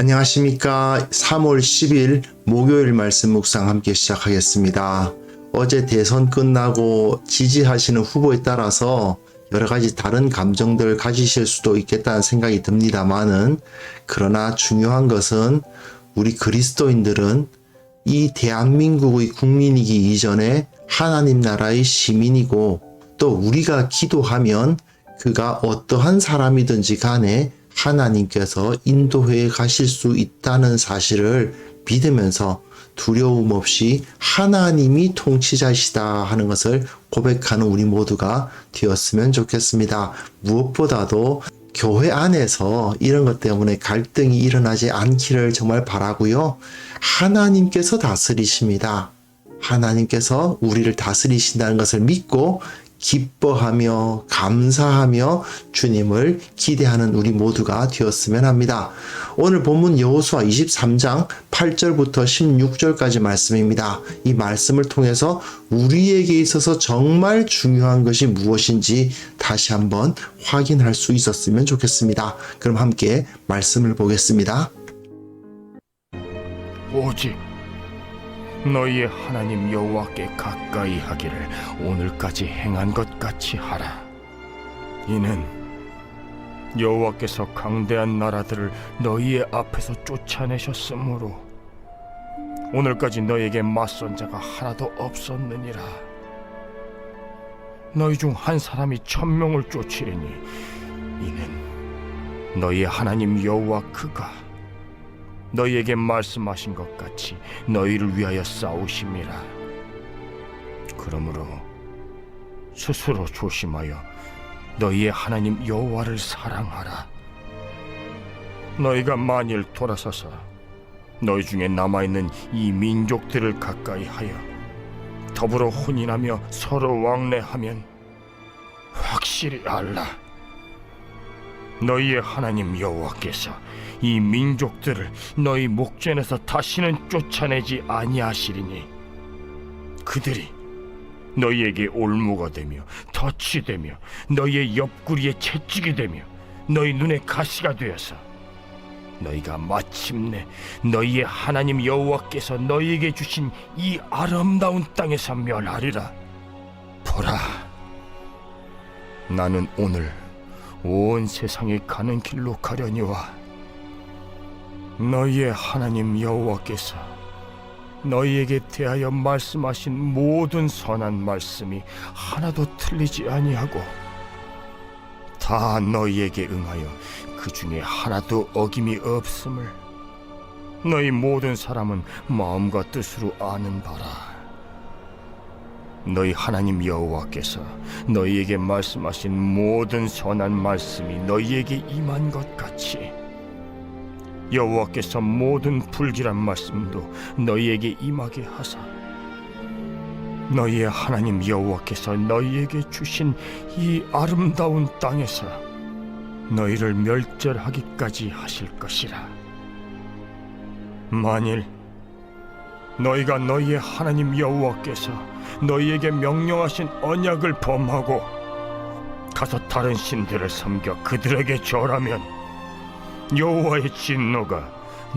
안녕하십니까. 3월 10일 목요일 말씀 묵상 함께 시작하겠습니다. 어제 대선 끝나고 지지하시는 후보에 따라서 여러 가지 다른 감정들 가지실 수도 있겠다는 생각이 듭니다만은, 그러나 중요한 것은 우리 그리스도인들은 이 대한민국의 국민이기 이전에 하나님 나라의 시민이고, 또 우리가 기도하면 그가 어떠한 사람이든지 간에 하나님께서 인도해 가실 수 있다는 사실을 믿으면서 두려움 없이 하나님이 통치자시다 하는 것을 고백하는 우리 모두가 되었으면 좋겠습니다. 무엇보다도 교회 안에서 이런 것 때문에 갈등이 일어나지 않기를 정말 바라고요. 하나님께서 다스리십니다. 하나님께서 우리를 다스리신다는 것을 믿고 기뻐하며 감사하며 주님을 기대하는 우리 모두가 되었으면 합니다. 오늘 본문 여호수아 23장 8절부터 16절까지 말씀입니다. 이 말씀을 통해서 우리에게 있어서 정말 중요한 것이 무엇인지 다시 한번 확인할 수 있었으면 좋겠습니다. 그럼 함께 말씀을 보겠습니다. 오직 너희의 하나님 여호와께 가까이 하기를 오늘까지 행한 것 같이 하라. 이는 여호와께서 강대한 나라들을 너희의 앞에서 쫓아내셨으므로 오늘까지 너희에게 맞선 자가 하나도 없었느니라. 너희 중 한 사람이 1000명을 쫓으리니 이는 너희의 하나님 여호와 그가 너희에게 말씀하신 것 같이 너희를 위하여 싸우심이라. 그러므로 스스로 조심하여 너희의 하나님 여호와를 사랑하라. 너희가 만일 돌아서서 너희 중에 남아있는 이 민족들을 가까이 하여 더불어 혼인하며 서로 왕래하면 확실히 알라. 너희의 하나님 여호와께서 이 민족들을 너희 목전에서 다시는 쫓아내지 아니하시리니 그들이 너희에게 올무가 되며 덫이 되며 너희의 옆구리에 채찍이 되며 너희 눈에 가시가 되어서 너희가 마침내 너희의 하나님 여호와께서 너희에게 주신 이 아름다운 땅에서 멸하리라. 보라, 나는 오늘 온 세상에 가는 길로 가려니와 너희의 하나님 여호와께서 너희에게 대하여 말씀하신 모든 선한 말씀이 하나도 틀리지 아니하고 다 너희에게 응하여 그 중에 하나도 어김이 없음을 너희 모든 사람은 마음과 뜻으로 아는 바라. 너희 하나님 여호와께서 너희에게 말씀하신 모든 선한 말씀이 너희에게 임한 것 같이 여호와께서 모든 불길한 말씀도 너희에게 임하게 하사 너희의 하나님 여호와께서 너희에게 주신 이 아름다운 땅에서 너희를 멸절하기까지 하실 것이라. 만일 너희가 너희의 하나님 여호와께서 너희에게 명령하신 언약을 범하고 가서 다른 신들을 섬겨 그들에게 절하면 여호와의 진노가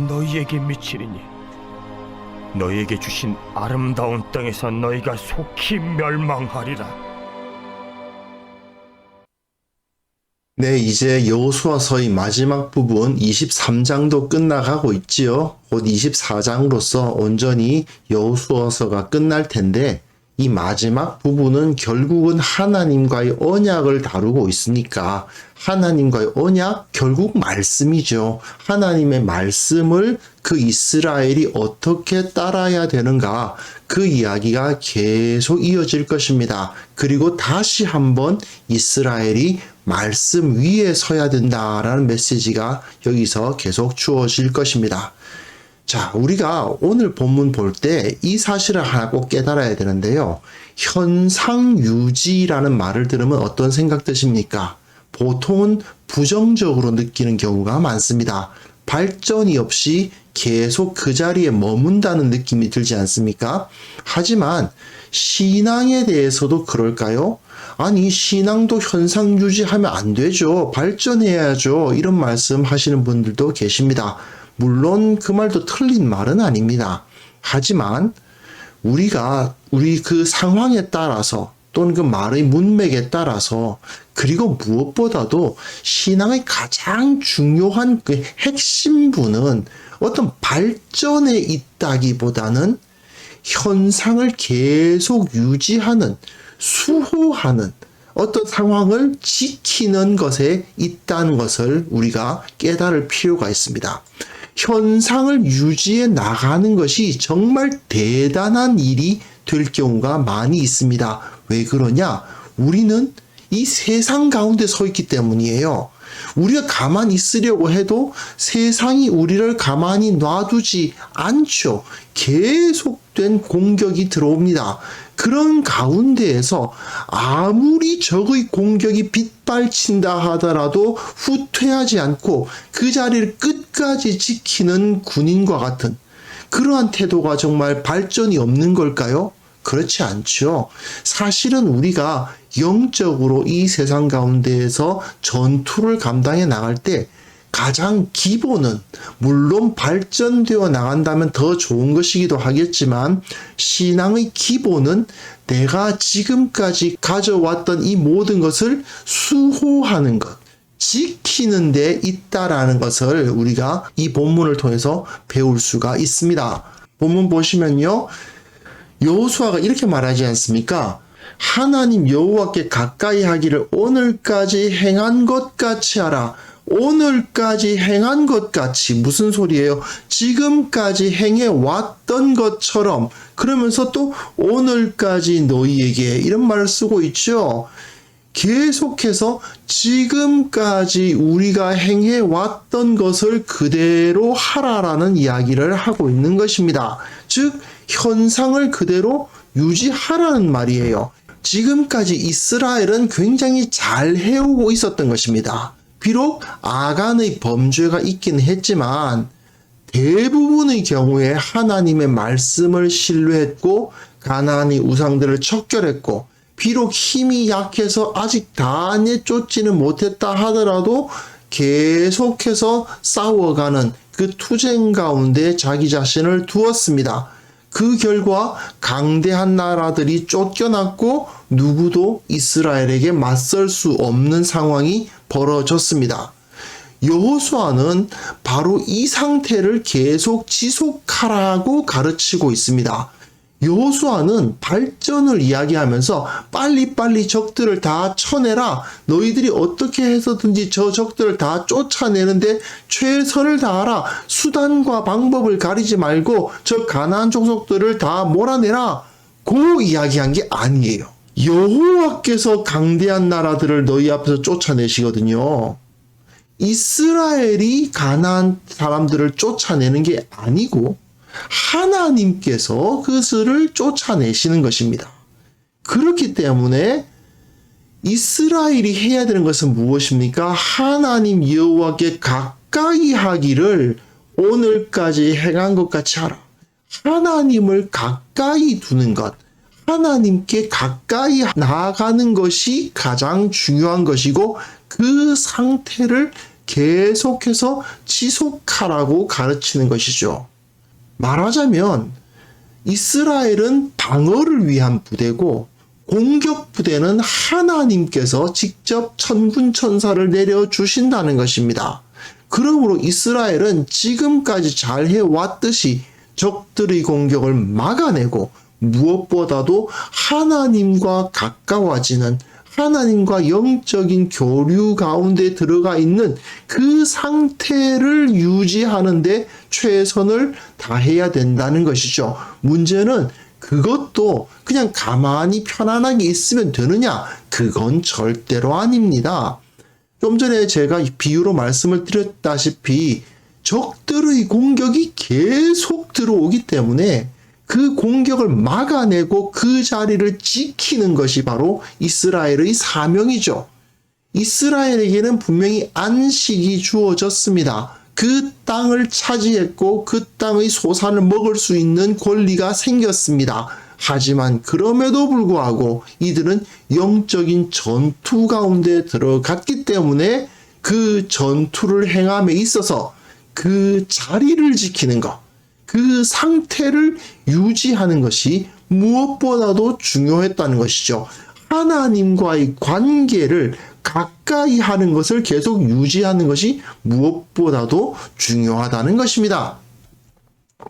너희에게 미치리니 너희에게 주신 아름다운 땅에서 너희가 속히 멸망하리라. 네, 이제 여호수아서의 마지막 부분 23장도 끝나가고 있지요. 곧 24장으로서 온전히 여호수아서가 끝날 텐데, 이 마지막 부분은 결국은 하나님과의 언약을 다루고 있으니까 하나님과의 언약, 결국 말씀이죠. 하나님의 말씀을 그 이스라엘이 어떻게 따라야 되는가, 그 이야기가 계속 이어질 것입니다. 그리고 다시 한번 이스라엘이 말씀 위에 서야 된다라는 메시지가 여기서 계속 주어질 것입니다. 자, 우리가 오늘 본문 볼 때 이 사실을 하나 꼭 깨달아야 되는데요. 현상유지라는 말을 들으면 어떤 생각 드십니까? 보통은 부정적으로 느끼는 경우가 많습니다. 발전이 없이 계속 그 자리에 머문다는 느낌이 들지 않습니까? 하지만 신앙에 대해서도 그럴까요? 아니, 신앙도 현상 유지하면 안 되죠. 발전해야죠. 이런 말씀 하시는 분들도 계십니다. 물론 그 말도 틀린 말은 아닙니다. 하지만 우리 그 상황에 따라서 또는 그 말의 문맥에 따라서 그리고 무엇보다도 신앙의 가장 중요한 그 핵심부는 어떤 발전에 있다기보다는 현상을 계속 유지하는, 수호하는 어떤 상황을 지키는 것에 있다는 것을 우리가 깨달을 필요가 있습니다. 현상을 유지해 나가는 것이 정말 대단한 일이 될 경우가 많이 있습니다. 왜 그러냐? 우리는 이 세상 가운데 서 있기 때문이에요. 우리가 가만히 있으려고 해도 세상이 우리를 가만히 놔두지 않죠. 계속된 공격이 들어옵니다. 그런 가운데에서 아무리 적의 공격이 빗발친다 하더라도 후퇴하지 않고 그 자리를 끝까지 지키는 군인과 같은 그러한 태도가 정말 발전이 없는 걸까요? 그렇지 않죠. 사실은 우리가 영적으로 이 세상 가운데에서 전투를 감당해 나갈 때 가장 기본은 물론 발전되어 나간다면 더 좋은 것이기도 하겠지만 신앙의 기본은 내가 지금까지 가져왔던 이 모든 것을 수호하는 것, 지키는 데 있다라는 것을 우리가 이 본문을 통해서 배울 수가 있습니다. 본문 보시면요. 여호수아가 이렇게 말하지 않습니까? 하나님 여호와께 가까이 하기를 오늘까지 행한 것 같이 하라. 오늘까지 행한 것 같이 무슨 소리예요? 지금까지 행해 왔던 것처럼 그러면서 또 오늘까지 너희에게 이런 말을 쓰고 있죠. 계속해서 지금까지 우리가 행해 왔던 것을 그대로 하라라는 이야기를 하고 있는 것입니다. 즉 현상을 그대로 유지하라는 말이에요. 지금까지 이스라엘은 굉장히 잘 해오고 있었던 것입니다. 비록 아간의 범죄가 있긴 했지만 대부분의 경우에 하나님의 말씀을 신뢰했고 가나안의 우상들을 척결했고 비록 힘이 약해서 아직 다 내쫓지는 못했다 하더라도 계속해서 싸워가는 그 투쟁 가운데 자기 자신을 두었습니다. 그 결과 강대한 나라들이 쫓겨났고 누구도 이스라엘에게 맞설 수 없는 상황이 벌어졌습니다. 여호수아는 바로 이 상태를 계속 지속하라고 가르치고 있습니다. 여호수아는 발전을 이야기하면서 빨리빨리 적들을 다 쳐내라. 너희들이 어떻게 해서든지 저 적들을 다 쫓아내는데 최선을 다하라. 수단과 방법을 가리지 말고 저 가나안 족속들을 다 몰아내라. 그 이야기한 게 아니에요. 여호와께서 강대한 나라들을 너희 앞에서 쫓아내시거든요. 이스라엘이 가나안 사람들을 쫓아내는 게 아니고 하나님께서 그들을 쫓아내시는 것입니다. 그렇기 때문에 이스라엘이 해야 되는 것은 무엇입니까? 하나님 여호와께 가까이 하기를 오늘까지 행한 것 같이 하라. 하나님을 가까이 두는 것, 하나님께 가까이 나아가는 것이 가장 중요한 것이고 그 상태를 계속해서 지속하라고 가르치는 것이죠. 말하자면 이스라엘은 방어를 위한 부대고 공격 부대는 하나님께서 직접 천군 천사를 내려주신다는 것입니다. 그러므로 이스라엘은 지금까지 잘 해왔듯이 적들의 공격을 막아내고 무엇보다도 하나님과 가까워지는 하나님과 영적인 교류 가운데 들어가 있는 그 상태를 유지하는데 최선을 다해야 된다는 것이죠. 문제는 그것도 그냥 가만히 편안하게 있으면 되느냐? 그건 절대로 아닙니다. 좀 전에 제가 비유로 말씀을 드렸다시피 적들의 공격이 계속 들어오기 때문에 그 공격을 막아내고 그 자리를 지키는 것이 바로 이스라엘의 사명이죠. 이스라엘에게는 분명히 안식이 주어졌습니다. 그 땅을 차지했고 그 땅의 소산을 먹을 수 있는 권리가 생겼습니다. 하지만 그럼에도 불구하고 이들은 영적인 전투 가운데 들어갔기 때문에 그 전투를 행함에 있어서 그 자리를 지키는 것, 그 상태를 유지하는 것이 무엇보다도 중요했다는 것이죠. 하나님과의 관계를 가까이 하는 것을 계속 유지하는 것이 무엇보다도 중요하다는 것입니다.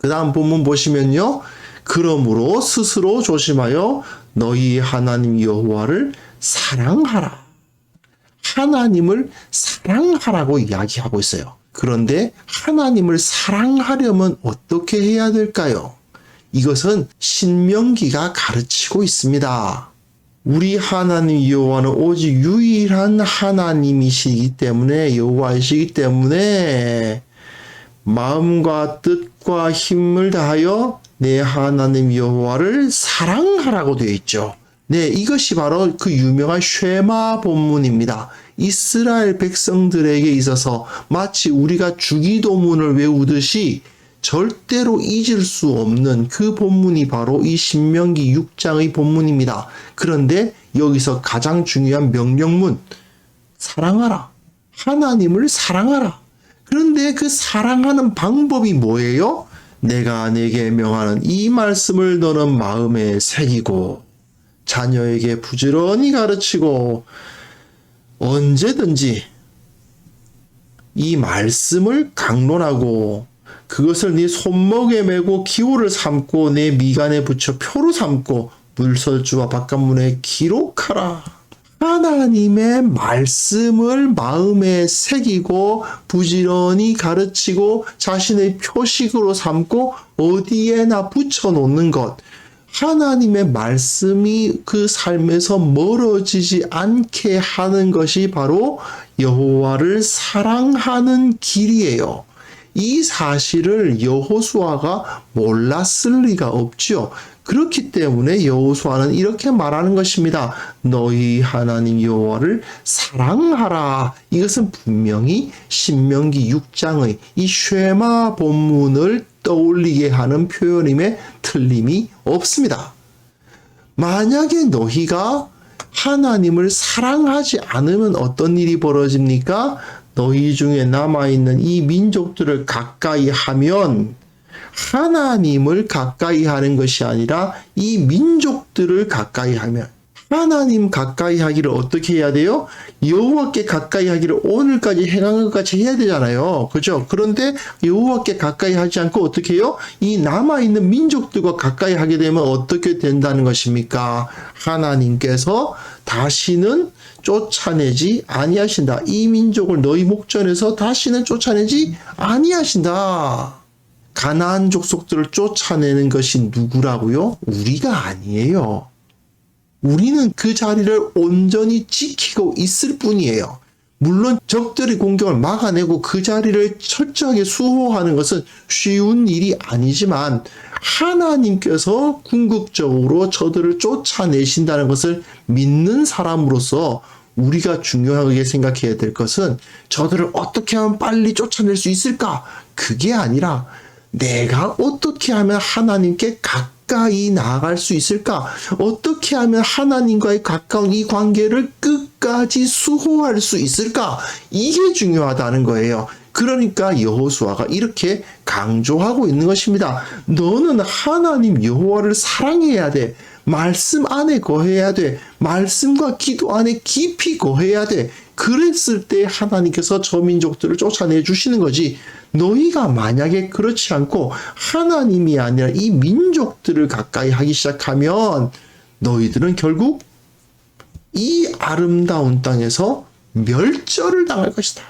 그 다음 본문 보시면요. 그러므로 스스로 조심하여 너희 하나님 여호와를 사랑하라. 하나님을 사랑하라고 이야기하고 있어요. 그런데 하나님을 사랑하려면 어떻게 해야 될까요? 이것은 신명기가 가르치고 있습니다. 우리 하나님 여호와는 오직 유일한 하나님이시기 때문에 여호와이시기 때문에 마음과 뜻과 힘을 다하여 내 하나님 여호와를 사랑하라고 되어 있죠. 네, 이것이 바로 그 유명한 쉐마 본문입니다. 이스라엘 백성들에게 있어서 마치 우리가 주기도문을 외우듯이 절대로 잊을 수 없는 그 본문이 바로 이 신명기 6장의 본문입니다. 그런데 여기서 가장 중요한 명령문, 사랑하라. 하나님을 사랑하라. 그런데 그 사랑하는 방법이 뭐예요? 내가 내게 명하는 이 말씀을 너는 마음에 새기고 자녀에게 부지런히 가르치고 언제든지 이 말씀을 강론하고 그것을 네 손목에 메고 기호를 삼고 내 미간에 붙여 표로 삼고 물설주와 바깥문에 기록하라. 하나님의 말씀을 마음에 새기고 부지런히 가르치고 자신의 표식으로 삼고 어디에나 붙여놓는 것. 하나님의 말씀이 그 삶에서 멀어지지 않게 하는 것이 바로 여호와를 사랑하는 길이에요. 이 사실을 여호수아가 몰랐을 리가 없지요. 그렇기 때문에 여호수아는 이렇게 말하는 것입니다. 너희 하나님 여호와를 사랑하라. 이것은 분명히 신명기 6장의 이 쉐마 본문을 떠올리게 하는 표현임에 틀림이 없습니다. 만약에 너희가 하나님을 사랑하지 않으면 어떤 일이 벌어집니까? 너희 중에 남아있는 이 민족들을 가까이 하면 하나님을 가까이 하는 것이 아니라 이 민족들을 가까이 하면 하나님 가까이 하기를 어떻게 해야 돼요? 여호와께 가까이 하기를 오늘까지 행한 것 같이 해야 되잖아요. 그죠? 그런데 여호와께 가까이 하지 않고 어떻게 해요? 이 남아있는 민족들과 가까이 하게 되면 어떻게 된다는 것입니까? 하나님께서 다시는 쫓아내지 아니하신다. 이 민족을 너희 목전에서 다시는 쫓아내지 아니하신다. 가나안 족속들을 쫓아내는 것이 누구라고요? 우리가 아니에요. 우리는 그 자리를 온전히 지키고 있을 뿐이에요. 물론 적들의 공격을 막아내고 그 자리를 철저하게 수호하는 것은 쉬운 일이 아니지만 하나님께서 궁극적으로 저들을 쫓아내신다는 것을 믿는 사람으로서 우리가 중요하게 생각해야 될 것은 저들을 어떻게 하면 빨리 쫓아낼 수 있을까? 그게 아니라 내가 어떻게 하면 하나님께 가까이 나아갈 수 있을까? 어떻게 하면 하나님과의 가까운 이 관계를 끝까지 수호할 수 있을까? 이게 중요하다는 거예요. 그러니까 여호수아가 이렇게 강조하고 있는 것입니다. 너는 하나님 여호와를 사랑해야 돼. 말씀 안에 거해야 돼. 말씀과 기도 안에 깊이 거해야 돼. 그랬을 때 하나님께서 저 민족들을 쫓아내 주시는 거지. 너희가 만약에 그렇지 않고 하나님이 아니라 이 민족들을 가까이 하기 시작하면 너희들은 결국 이 아름다운 땅에서 멸절을 당할 것이다.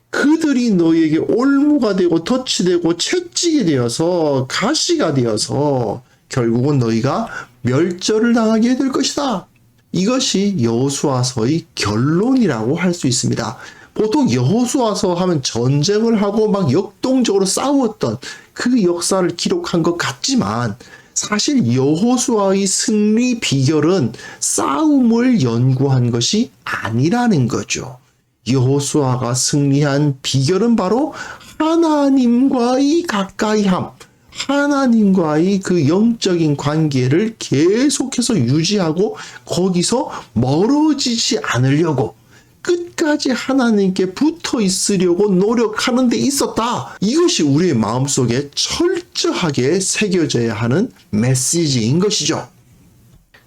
그들이 너희에게 올무가 되고 덫이 되고 채찍이 되어서 가시가 되어서 결국은 너희가 멸절을 당하게 될 것이다. 이것이 여호수아서의 결론이라고 할 수 있습니다. 보통 여호수아서 하면 전쟁을 하고 막 역동적으로 싸웠던 그 역사를 기록한 것 같지만 사실 여호수아의 승리 비결은 싸움을 연구한 것이 아니라는 거죠. 여호수아가 승리한 비결은 바로 하나님과의 가까이함, 하나님과의 그 영적인 관계를 계속해서 유지하고 거기서 멀어지지 않으려고 끝까지 하나님께 붙어 있으려고 노력하는 데 있었다. 이것이 우리의 마음속에 철저하게 새겨져야 하는 메시지인 것이죠.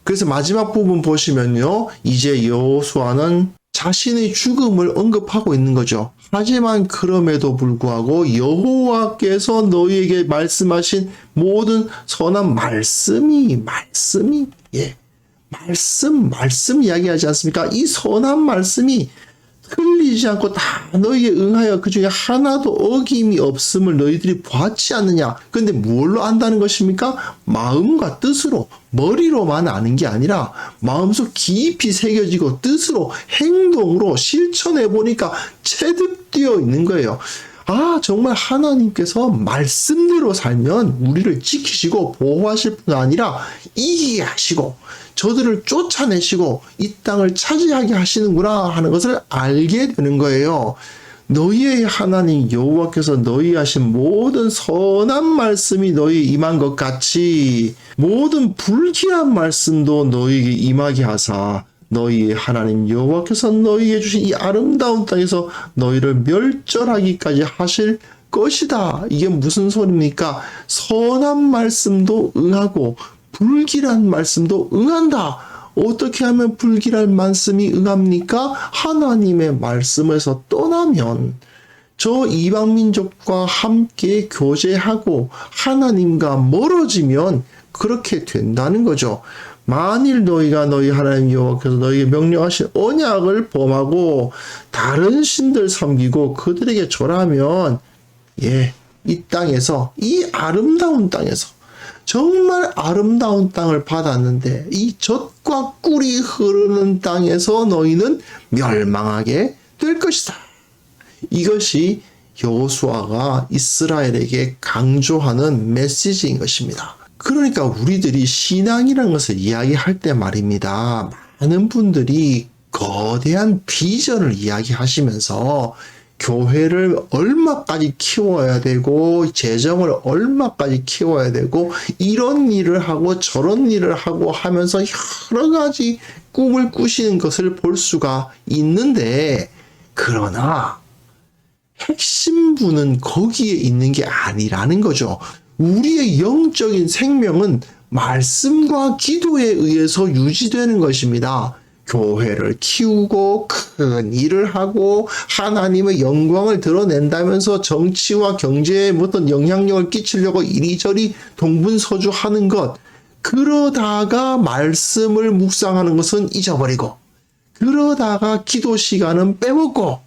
그래서 마지막 부분 보시면요. 이제 여호수아는 자신의 죽음을 언급하고 있는 거죠. 하지만 그럼에도 불구하고 여호와께서 너희에게 말씀하신 모든 선한 말씀이 말씀 이야기하지 않습니까? 이 선한 말씀이 흘리지 않고 다 너희에게 응하여 그 중에 하나도 어김이 없음을 너희들이 보았지 않느냐. 근데 뭘로 안다는 것입니까? 마음과 뜻으로, 머리로만 아는 게 아니라 마음속 깊이 새겨지고 뜻으로, 행동으로 실천해 보니까 체득되어 있는 거예요. 아, 정말 하나님께서 말씀대로 살면 우리를 지키시고 보호하실 뿐 아니라 이기게 하시고 저들을 쫓아내시고 이 땅을 차지하게 하시는구나 하는 것을 알게 되는 거예요. 너희의 하나님 여호와께서 너희 하신 모든 선한 말씀이 너희에 임한 것 같이 모든 불길한 말씀도 너희에게 임하게 하사 너희의 하나님 여호와께서 너희에게 주신 이 아름다운 땅에서 너희를 멸절하기까지 하실 것이다. 이게 무슨 소리입니까? 선한 말씀도 응하고 불길한 말씀도 응한다. 어떻게 하면 불길한 말씀이 응합니까? 하나님의 말씀에서 떠나면 저 이방민족과 함께 교제하고 하나님과 멀어지면 그렇게 된다는 거죠. 만일 너희가 너희 하나님 여호와께서 너희에게 명령하신 언약을 범하고 다른 신들 섬기고 그들에게 절하면 이 땅에서 이 아름다운 땅에서 정말 아름다운 땅을 받았는데 이 젖과 꿀이 흐르는 땅에서 너희는 멸망하게 될 것이다. 이것이 여호수아가 이스라엘에게 강조하는 메시지인 것입니다. 그러니까 우리들이 신앙이라는 것을 이야기할 때 말입니다. 많은 분들이 거대한 비전을 이야기하시면서 교회를 얼마까지 키워야 되고 재정을 얼마까지 키워야 되고 이런 일을 하고 저런 일을 하고 하면서 여러 가지 꿈을 꾸시는 것을 볼 수가 있는데 그러나 핵심부는 거기에 있는 게 아니라는 거죠. 우리의 영적인 생명은 말씀과 기도에 의해서 유지되는 것입니다. 교회를 키우고 큰 일을 하고 하나님의 영광을 드러낸다면서 정치와 경제에 어떤 영향력을 끼치려고 이리저리 동분서주하는 것, 그러다가 말씀을 묵상하는 것은 잊어버리고 그러다가 기도 시간은 빼먹고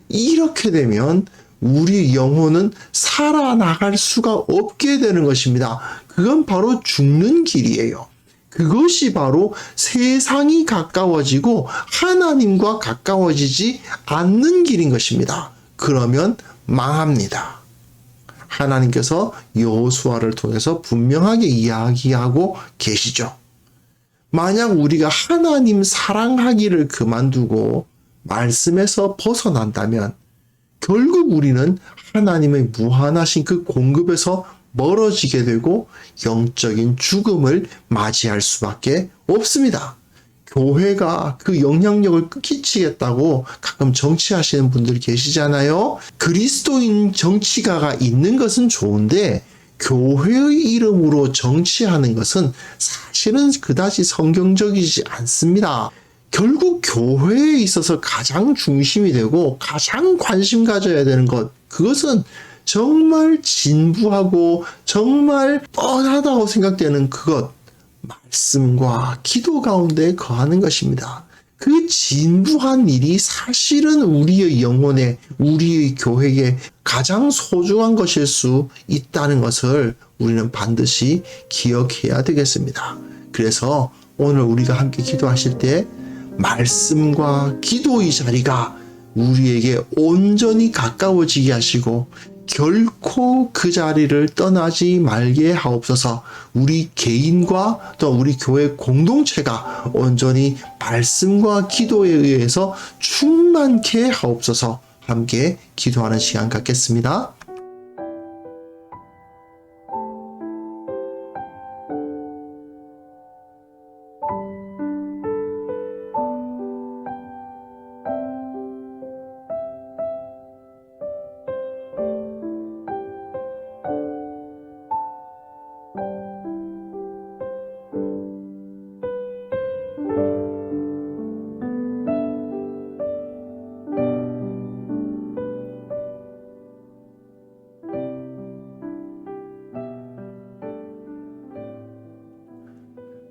이렇게 되면 우리 영혼은 살아나갈 수가 없게 되는 것입니다. 그건 바로 죽는 길이에요. 그것이 바로 세상이 가까워지고 하나님과 가까워지지 않는 길인 것입니다. 그러면 망합니다. 하나님께서 여호수아를 통해서 분명하게 이야기하고 계시죠. 만약 우리가 하나님 사랑하기를 그만두고 말씀에서 벗어난다면 결국 우리는 하나님의 무한하신 그 공급에서 멀어지게 되고 영적인 죽음을 맞이할 수밖에 없습니다. 교회가 그 영향력을 끼치겠다고 가끔 정치하시는 분들 계시잖아요. 그리스도인 정치가가 있는 것은 좋은데 교회의 이름으로 정치하는 것은 사실은 그다지 성경적이지 않습니다. 결국 교회에 있어서 가장 중심이 되고 가장 관심 가져야 되는 것, 그것은 정말 진부하고 정말 뻔하다고 생각되는 그것, 말씀과 기도 가운데 거하는 것입니다. 그 진부한 일이 사실은 우리의 영혼에, 우리의 교회에 가장 소중한 것일 수 있다는 것을 우리는 반드시 기억해야 되겠습니다. 그래서 오늘 우리가 함께 기도하실 때 말씀과 기도의 자리가 우리에게 온전히 가까워지게 하시고 결코 그 자리를 떠나지 말게 하옵소서. 우리 개인과 또 우리 교회 공동체가 온전히 말씀과 기도에 의해서 충만케 하옵소서. 함께 기도하는 시간 갖겠습니다.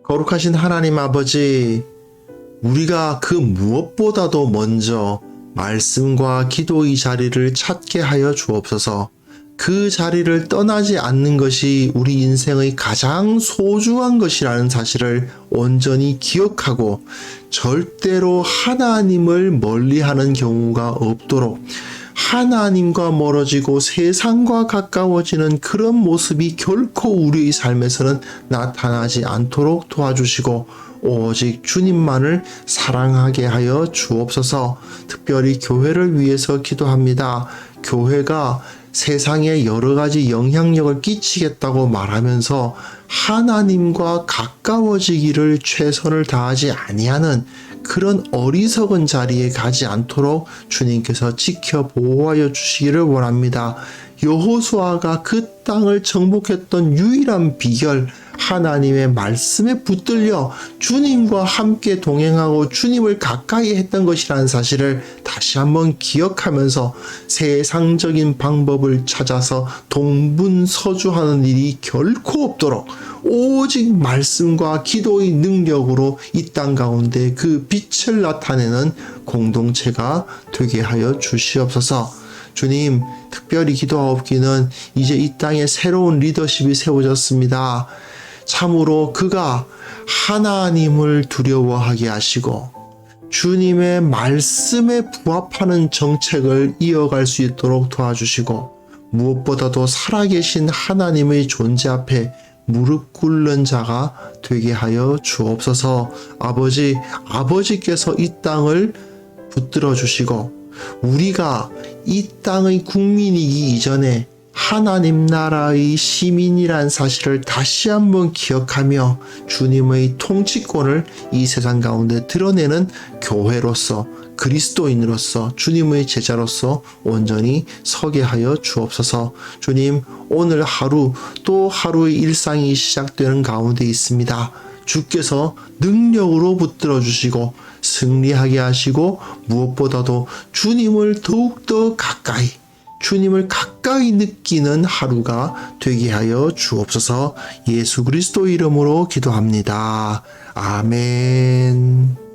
거룩하신 하나님 아버지, 우리가 그 무엇보다도 먼저 말씀과 기도의 자리를 찾게 하여 주옵소서. 그 자리를 떠나지 않는 것이 우리 인생의 가장 소중한 것이라는 사실을 온전히 기억하고 절대로 하나님을 멀리하는 경우가 없도록 하나님과 멀어지고 세상과 가까워지는 그런 모습이 결코 우리의 삶에서는 나타나지 않도록 도와주시고 오직 주님만을 사랑하게 하여 주옵소서. 특별히 교회를 위해서 기도합니다. 교회가 세상에 여러 가지 영향력을 끼치겠다고 말하면서 하나님과 가까워지기를 최선을 다하지 아니하는 그런 어리석은 자리에 가지 않도록 주님께서 지켜 보호하여 주시기를 원합니다. 여호수아가 그 땅을 정복했던 유일한 비결, 하나님의 말씀에 붙들려 주님과 함께 동행하고 주님을 가까이 했던 것이라는 사실을 다시 한번 기억하면서 세상적인 방법을 찾아서 동분서주하는 일이 결코 없도록 오직 말씀과 기도의 능력으로 이 땅 가운데 그 빛을 나타내는 공동체가 되게 하여 주시옵소서. 주님, 특별히 기도하옵기는 이제 이 땅에 새로운 리더십이 세워졌습니다. 참으로 그가 하나님을 두려워하게 하시고 주님의 말씀에 부합하는 정책을 이어갈 수 있도록 도와주시고 무엇보다도 살아계신 하나님의 존재 앞에 무릎 꿇는 자가 되게 하여 주옵소서. 아버지께서 이 땅을 붙들어 주시고 우리가 이 땅의 국민이기 이전에 하나님 나라의 시민이란 사실을 다시 한번 기억하며 주님의 통치권을 이 세상 가운데 드러내는 교회로서 그리스도인으로서 주님의 제자로서 온전히 서게 하여 주옵소서. 주님, 오늘 하루 또 하루의 일상이 시작되는 가운데 있습니다. 주께서 능력으로 붙들어 주시고 승리하게 하시고 무엇보다도 주님을 더욱더 가까이 주님을 가까이 느끼는 하루가 되게 하여 주옵소서. 예수 그리스도 이름으로 기도합니다. 아멘.